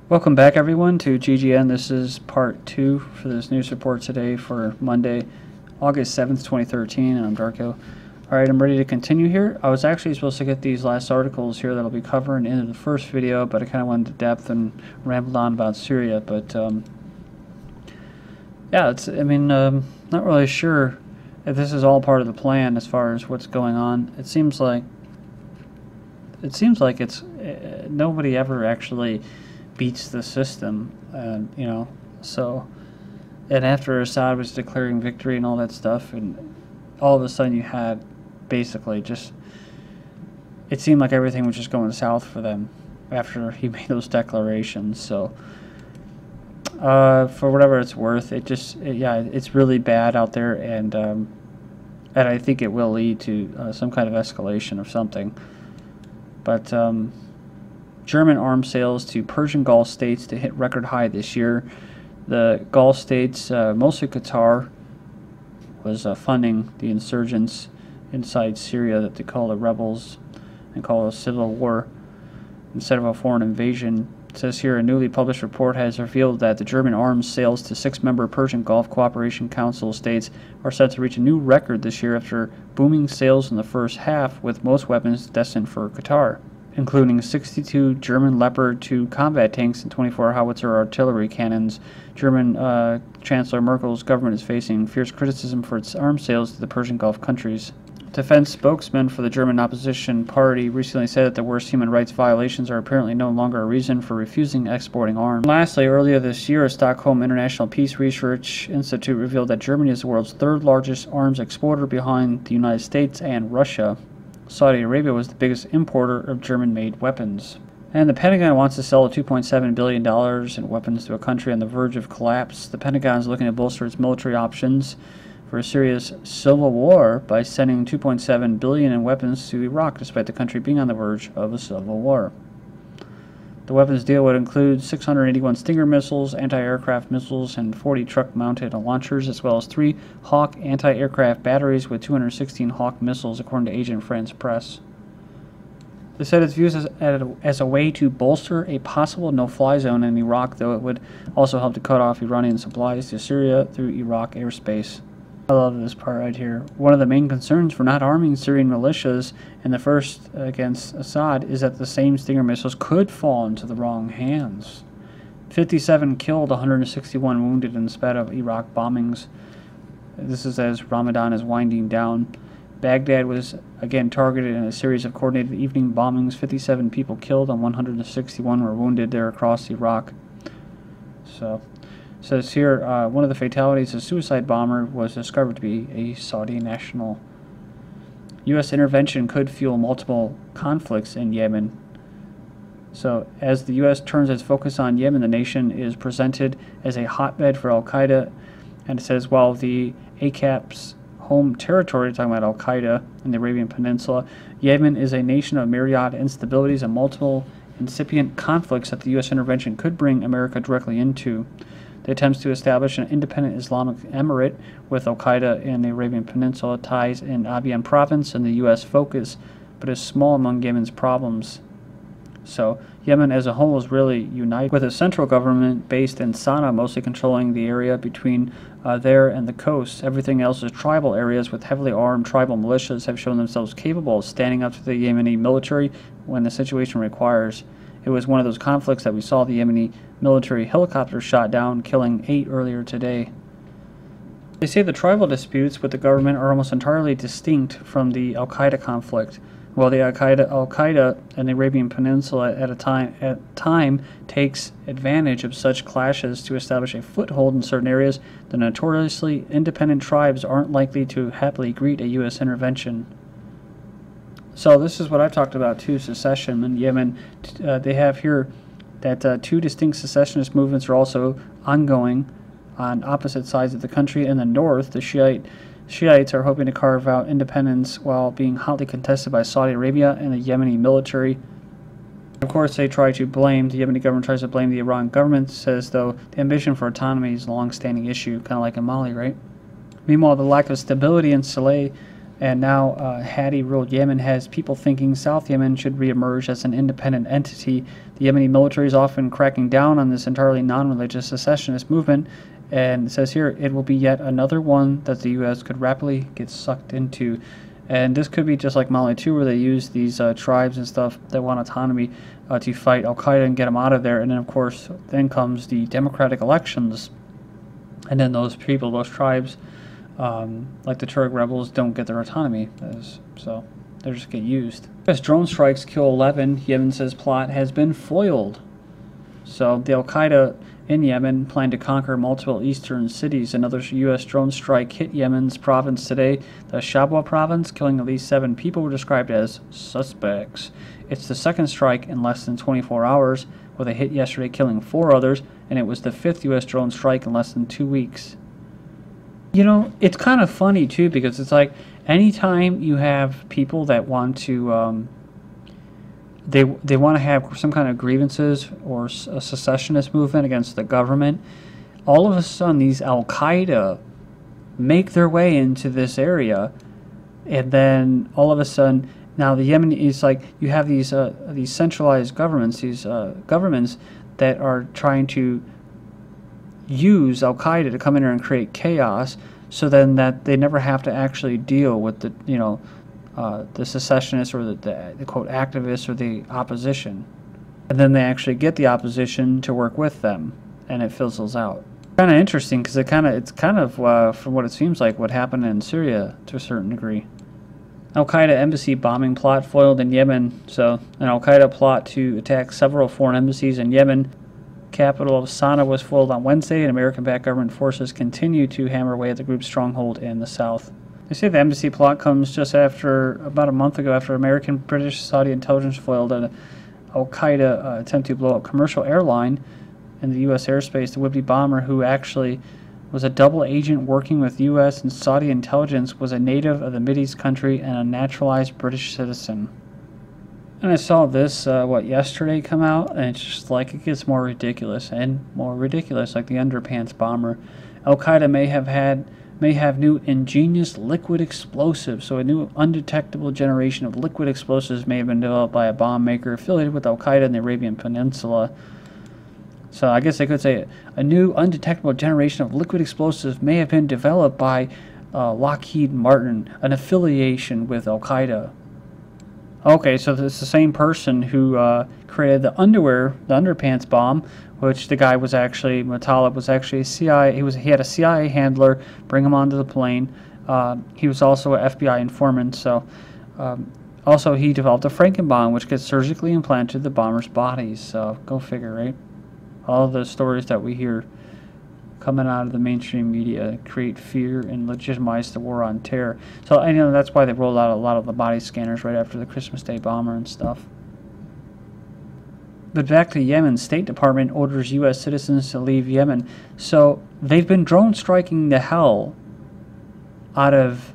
Welcome back everyone to GGN. This is part 2 for this news report today for Monday, August 7th, 2013, and I'm Darko. Alright, I'm ready to continue here. I was actually supposed to get these last articles here that I'll be covering into the first video, but I kind of went into depth and rambled on about Syria, but yeah, not really sure if this is all part of the plan as far as what's going on. It seems like it's nobody ever actually beats the system, and and after Assad was declaring victory and all that stuff, and all of a sudden you had basically just, it seemed like everything was just going south for them after he made those declarations. So for whatever it's worth, it's really bad out there, and I think it will lead to some kind of escalation of something. But German arms sales to Persian Gulf states to hit record high this year. The Gulf states, mostly Qatar, was funding the insurgents inside Syria that they call the rebels and call a civil war instead of a foreign invasion. It says here a newly published report has revealed that the German arms sales to 6-member Persian Gulf Cooperation Council states are set to reach a new record this year after booming sales in the first half, with most weapons destined for Qatar, including 62 German Leopard 2 combat tanks and 24 howitzer artillery cannons. German Chancellor Merkel's government is facing fierce criticism for its arms sales to the Persian Gulf countries. Defense spokesman for the German opposition party recently said that the worst human rights violations are apparently no longer a reason for refusing exporting arms. And lastly, earlier this year, a Stockholm International Peace Research Institute revealed that Germany is the world's third largest arms exporter behind the United States and Russia. Saudi Arabia was the biggest importer of German-made weapons. And the Pentagon wants to sell $2.7 billion in weapons to a country on the verge of collapse. The Pentagon is looking to bolster its military options for Syria's civil war by sending $2.7 billion in weapons to Iraq, despite the country being on the verge of a civil war. The weapons deal would include 681 Stinger missiles, anti-aircraft missiles, and 40 truck-mounted launchers, as well as 3 Hawk anti-aircraft batteries with 216 Hawk missiles, according to Agent France Press. They said it's viewed as a way to bolster a possible no-fly zone in Iraq, though it would also help to cut off Iranian supplies to Syria through Iraq airspace. I love this part right here. One of the main concerns for not arming Syrian militias in the first against Assad is that the same Stinger missiles could fall into the wrong hands. 57 killed, 161 wounded in spite of Iraq bombings. This is as Ramadan is winding down. Baghdad was again targeted in a series of coordinated evening bombings. 57 people killed and 161 were wounded there across Iraq. So it says here, one of the fatalities, a suicide bomber, was discovered to be a Saudi national. U.S. intervention could fuel multiple conflicts in Yemen. So as the U.S. turns its focus on Yemen, the nation is presented as a hotbed for Al-Qaeda. And it says, while the ACAP's home territory, talking about Al-Qaeda in the Arabian Peninsula, Yemen is a nation of myriad instabilities and multiple incipient conflicts that the U.S. intervention could bring America directly into. The attempts to establish an independent Islamic emirate with Al-Qaeda in the Arabian Peninsula ties in Abiyan province and the U.S. focus, but is small among Yemen's problems. So Yemen as a whole is really united, with a central government based in Sana'a mostly controlling the area between there and the coast. Everything else is tribal areas with heavily armed tribal militias have shown themselves capable of standing up to the Yemeni military when the situation requires. It was one of those conflicts that we saw the Yemeni military helicopter shot down, killing 8 earlier today. They say the tribal disputes with the government are almost entirely distinct from the Al-Qaeda conflict. While the Al-Qaeda and the Arabian Peninsula at time takes advantage of such clashes to establish a foothold in certain areas, the notoriously independent tribes aren't likely to happily greet a U.S. intervention. So this is what I've talked about too, secession in Yemen. They have here that 2 distinct secessionist movements are also ongoing on opposite sides of the country. In the north, the Shiites are hoping to carve out independence while being hotly contested by Saudi Arabia and the Yemeni military. Of course, the Yemeni government tries to blame the Iran government, says though the ambition for autonomy is a long-standing issue, kind of like in Mali, right? Meanwhile, the lack of stability in Saleh And now Hadi-ruled Yemen has people thinking South Yemen should reemerge as an independent entity. The Yemeni military is often cracking down on this entirely non-religious secessionist movement, and it says here it will be yet another one that the U.S. could rapidly get sucked into. And this could be just like Mali 2, where they use these tribes and stuff that want autonomy to fight Al-Qaeda and get them out of there. And then, of course, then comes the democratic elections. And then those people, those tribes, like the Tuareg rebels, don't get their autonomy. So they just get used. U.S. drone strikes kill 11. Yemen says plot has been foiled. So the Al-Qaeda in Yemen plan to conquer multiple eastern cities. Another U.S. drone strike hit Yemen's province today. The Shabwa province, killing at least 7 people, were described as suspects. It's the second strike in less than 24 hours, with a hit yesterday killing 4 others, and it was the 5th U.S. drone strike in less than 2 weeks. You know, it's kind of funny, too, because it's like anytime you have people that want to they want to have some kind of grievances or a secessionist movement against the government, all of a sudden these Al-Qaeda make their way into this area, and then all of a sudden now the Yemen is like, you have these centralized governments, these governments that are trying to use Al-Qaeda to come in here and create chaos, so then that they never have to actually deal with the, you know, the secessionists or the quote activists or the opposition, and then they actually get the opposition to work with them, and it fizzles out. Kind of interesting, because it's kind of from what it seems like what happened in Syria to a certain degree. Al-Qaeda embassy bombing plot foiled in Yemen. So an Al-Qaeda plot to attack several foreign embassies in Yemen, capital of Sana'a, was foiled on Wednesday, and American-backed government forces continue to hammer away at the group's stronghold in the south. They say the embassy plot comes just after, about a month ago, after American, British, Saudi intelligence foiled an Al-Qaeda attempt to blow up commercial airline in the U.S. airspace. The would-be bomber, who actually was a double agent working with U.S. and Saudi intelligence, was a native of the Mideast country and a naturalized British citizen. And I saw this, yesterday come out, and it's just like it gets more ridiculous and more ridiculous, like the underpants bomber. Al-Qaeda may have new ingenious liquid explosives. So a new undetectable generation of liquid explosives may have been developed by a bomb maker affiliated with Al-Qaeda in the Arabian Peninsula. So I guess they could say a new undetectable generation of liquid explosives may have been developed by Lockheed Martin, an affiliation with Al-Qaeda. Okay, so it's the same person who created the underpants bomb, which the guy was actually, Muttalib was actually a CIA, he had a CIA handler bring him onto the plane. He was also an FBI informant, so also he developed a Frankenbomb, which gets surgically implanted the bombers' bodies. So go figure, right? All the stories that we hear coming out of the mainstream media create fear and legitimize the war on terror. So I know that's why they rolled out a lot of the body scanners right after the Christmas Day bomber and stuff. But back to Yemen, State Department orders U.S. citizens to leave Yemen. So they've been drone striking the hell out of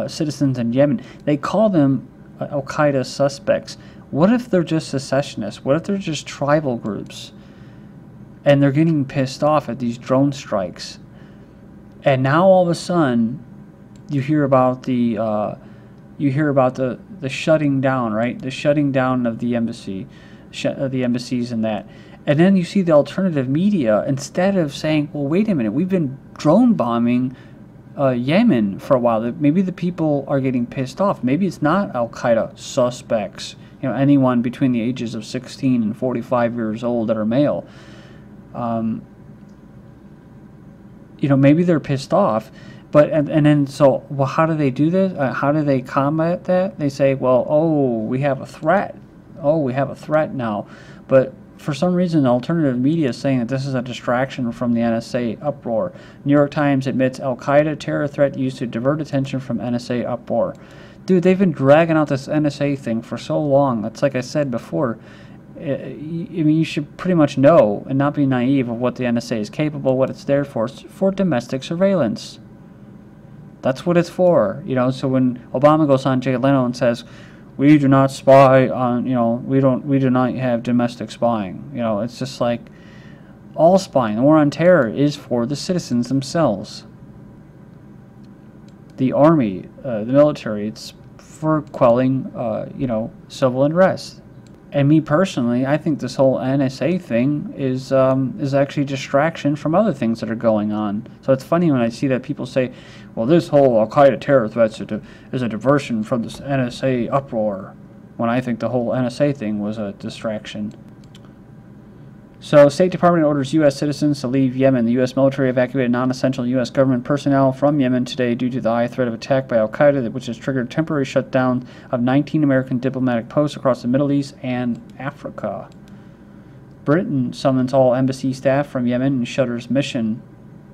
citizens in Yemen. They call them Al-Qaeda suspects. What if they're just secessionists? What if they're just tribal groups? And they're getting pissed off at these drone strikes. And now all of a sudden, you hear about the shutting down, right? The shutting down of the embassy, the embassies and that. And then you see the alternative media, instead of saying, well, wait a minute, we've been drone bombing Yemen for a while. Maybe the people are getting pissed off. Maybe it's not Al-Qaeda suspects. You know, anyone between the ages of 16 and 45 years old that are male. You know, maybe they're pissed off, but and then so, well, how do they do this? How do they combat that? They say, well, oh, we have a threat. Oh, we have a threat now. But for some reason, alternative media is saying that this is a distraction from the NSA uproar. New York Times admits Al-Qaeda terror threat used to divert attention from NSA uproar. Dude, they've been dragging out this NSA thing for so long. It's like I said before. I mean, you should pretty much know and not be naive of what the NSA is capable, what it's there for domestic surveillance. That's what it's for, you know. So when Obama goes on Jay Leno and says, "We do not spy on," you know, we do not have domestic spying, you know, it's just like all spying. The war on terror is for the citizens themselves. the army, the military. It's for quelling, civil unrest. And me personally, I think this whole NSA thing is actually a distraction from other things that are going on. So it's funny when I see that people say, well, this whole Al-Qaeda terror threat is a diversion from this NSA uproar, when I think the whole NSA thing was a distraction. So, State Department orders U.S. citizens to leave Yemen. The U.S. military evacuated non-essential U.S. government personnel from Yemen today due to the high threat of attack by al-Qaeda, which has triggered temporary shutdown of 19 American diplomatic posts across the Middle East and Africa. Britain summons all embassy staff from Yemen and shutters mission.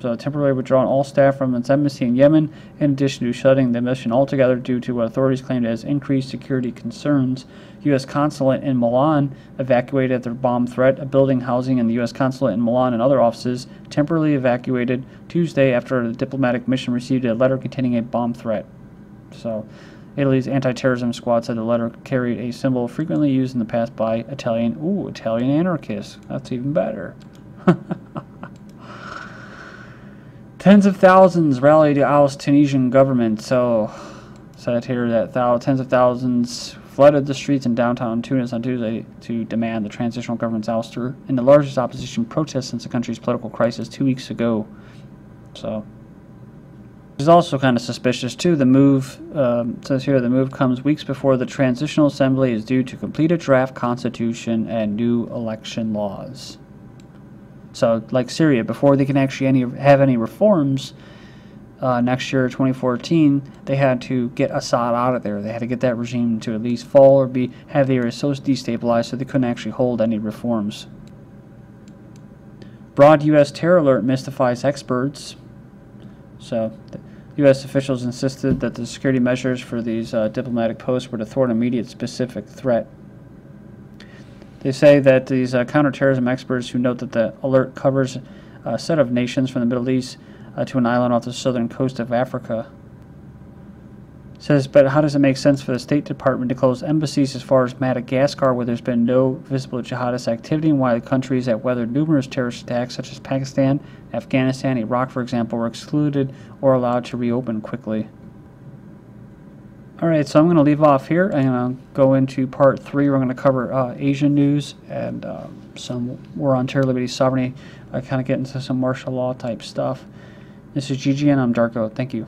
So, temporarily withdrawing all staff from its embassy in Yemen, in addition to shutting the mission altogether due to what authorities claimed as increased security concerns. U.S. consulate in Milan evacuated after bomb threat. A building housing in the U.S. consulate in Milan and other offices temporarily evacuated Tuesday after the diplomatic mission received a letter containing a bomb threat. So, Italy's anti-terrorism squad said the letter carried a symbol frequently used in the past by Italian anarchists. That's even better. Tens of thousands rallied to oust Tunisian government. So, said here that tens of thousands flooded the streets in downtown Tunis on Tuesday to demand the transitional government's ouster in the largest opposition protest since the country's political crisis 2 weeks ago. So, it's also kind of suspicious too. The move says here the move comes weeks before the Transitional Assembly is due to complete a draft constitution and new election laws. So, like Syria, before they can actually have any reforms next year, 2014, they had to get Assad out of there. They had to get that regime to at least fall or have the area so destabilized so they couldn't actually hold any reforms. Broad U.S. terror alert mystifies experts. So, U.S. officials insisted that the security measures for these diplomatic posts were to thwart an immediate specific threat. They say that these counterterrorism experts who note that the alert covers a set of nations from the Middle East to an island off the southern coast of Africa. Says, but how does it make sense for the State Department to close embassies as far as Madagascar, where there's been no visible jihadist activity, and why the countries that weathered numerous terrorist attacks, such as Pakistan, Afghanistan, Iraq, for example, were excluded or allowed to reopen quickly? Alright, so I'm going to leave off here and I'll go into part 3. We're going to cover Asian news and some war on terror, liberty, sovereignty. I kind of get into some martial law type stuff. This is GGN. I'm Darko. Thank you.